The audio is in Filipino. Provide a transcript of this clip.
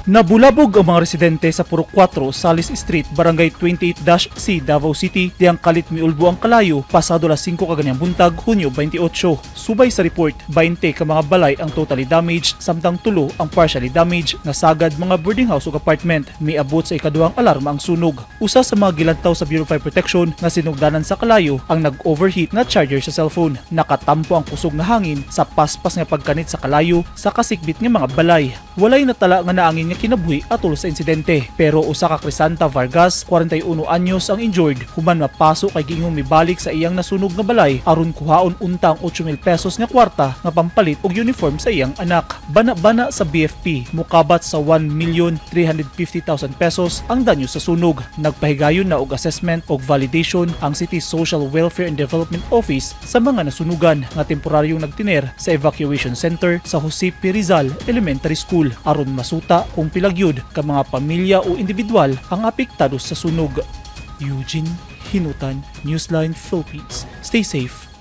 Nabulabog ang mga residente sa Purok 4, Salis Street, Barangay 28-C, Davao City, diyang kalit miulbo ang kalayo pasado las 5 kaganihang buntag, Hunyo 28. Subay sa report, 20 ka mga balay ang totally damaged, samtang 3 ang partially damaged, nasagad mga boarding house ug apartment. Miabot sa ikaduhang alarma ang sunog. Usa sa mga gilantaw sa Bureau of Fire Protection nga sinugdanan sa kalayo ang nag-overheat nga charger sa cellphone. Nakatampo ang kusog nga hangin sa paspas nga pagkanit sa kalayo sa kasikbit nga mga balay. Walay natala nga naangin nga kinabuhi atol sa insidente, pero usa ka Crisanta Vargas, 41 anyos ang injured, human mapasok kay gingong mibalik sa iyang nasunog nga balay aron kuhaon untang 8,000 pesos nga kwarta nga pampalit og uniform sa iyang anak. Bana-bana sa BFP, mukabat sa 1,350,000 pesos ang danyo sa sunog. Nagpahigayon na og assessment og validation ang City Social Welfare and Development Office sa mga nasunugan nga temporaryong nagtiner sa evacuation center sa Jose P. Rizal Elementary School aron masuta kung pilagyod ka mga pamilya o individual ang apektado sa sunog. Eugene Hinutan, Newsline Philippines. Stay safe.